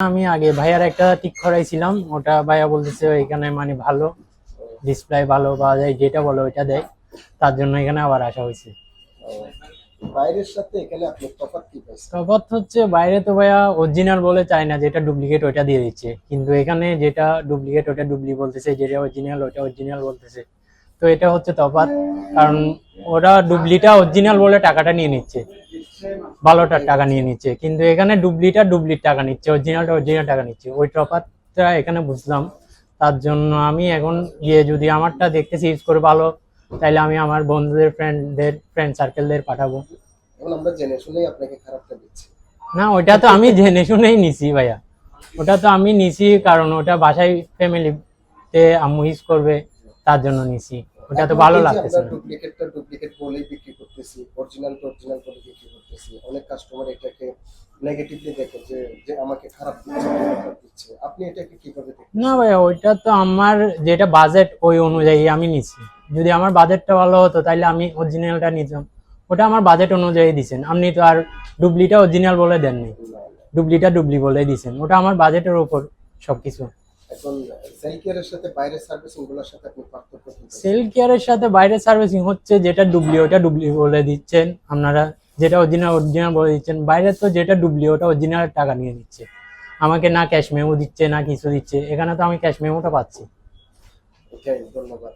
আমি আগে ভাইয়ার একটা ঠিক করাইছিলাম, ওটা ভাইয়া বলতেছে এখানে মানে ভালো ডিসপ্লে ভালো পাওয়া যায়, যেটা বলো ওইটা দেয়, তার জন্য এখানে আবার আসা হয়েছে। বাইরের সাথে এখানে আপনি তফাৎ কি পাইছেন? তফাৎ হচ্ছে বাইরে তো ভাইয়া অরিজিনাল বলে চায় না, যেটা ডুপ্লিকেট ওইটা দিয়ে দিচ্ছে, কিন্তু এখানে যেটা ডুপ্লিকেট ওটা ডুপ্লি বলতেছে, যেটা অরিজিনাল ওটা অরিজিনাল বলতেছে। তো এটা হচ্ছে তফাৎ, কারণ ওরা ডুপ্লিটা অরিজিনাল বলে টাকাটা নিয়ে নিচ্ছে, ভালোটার টাকা নিয়ে নিচ্ছে, কিন্তু এখানে ডুপ্লিটা ডুপ্লির টাকা নিচ্ছে, অরিজিনালটা অরিজিনাল টাকা নিচ্ছে, ওই তফাৎটা এখানে বুঝলাম। তার জন্য আমি এখন গিয়ে যদি আমারটা দেখতেছি ইউজ করে ভালো, তাইলে আমি আমার বন্ধুদের ফ্রেন্ড সার্কেলদের পাঠাবো। এখন আমরা জেনে শুনেই আপনাকে খারাপটা দিচ্ছি। না, ওইটা তো আমি জেনে শুনেই নিছি ভাইয়া, ওটা তো আমি নিছি কারণ ওটা বাসায় ফ্যামিলিতে আম্মু ইউজ করবে, তার জন্য নিছি। ওটা তো এখন ভালো এই যে লাগতেছে আমরা না। ডুপ্লিকেটটা ডুপ্লিকেট বলেই বিক্রি করতেছি, অরিজিনালটা অরিজিনাল বলে বিক্রি করতেছি, অনেক কাস্টমার এটাকে নেগেটিভলি দেখে যে যে আমাকে খারাপ দিচ্ছে, খারাপ দিচ্ছে। আপনি এটাকে কিভাবে না দেখতেছেন? ভাইয়া, ওইটা তো আমার যেটা বাজেট ওই অনুযায়ী আমি নিছি। যদি আমার বাজেটটা ভালো হতো তাহলে আমি অরিজিনালটা নিতাম। ওটা আমার বাজেট অনুযায়ী দিছেন, আপনি তো আর ডুপ্লিটা অরিজিনাল বলে দেননি, না, না। ডুপ্লিটা ডুপ্লি বলে দিছেন, ওটা আমার বাজেটের উপর সবকিছু। এখন সেল কেয়ারের সাথে বাইরের সার্ভিসিং গুলোর সাথে আপনি পার্থক্য কি সেল দেখছেন? কেয়ারের সাথে বাইরের সার্ভিসিং হচ্ছে যেটা ডুবলি ওটা ডুবলি বলে দিচ্ছেন আপনারা, যেটা অরিজিনাল অরিজিনাল বলে দিচ্ছেন। বাইরে তো যেটা ডুবলি ওটা অরিজিনাল টাকা নিয়ে নিচ্ছে, আমাকে না ক্যাশ মেমো দিচ্ছে না কিছু দিচ্ছে, এখানে তো আমি ক্যাশ মেমোটা পাচ্ছি। ওকে, ধন্যবাদ।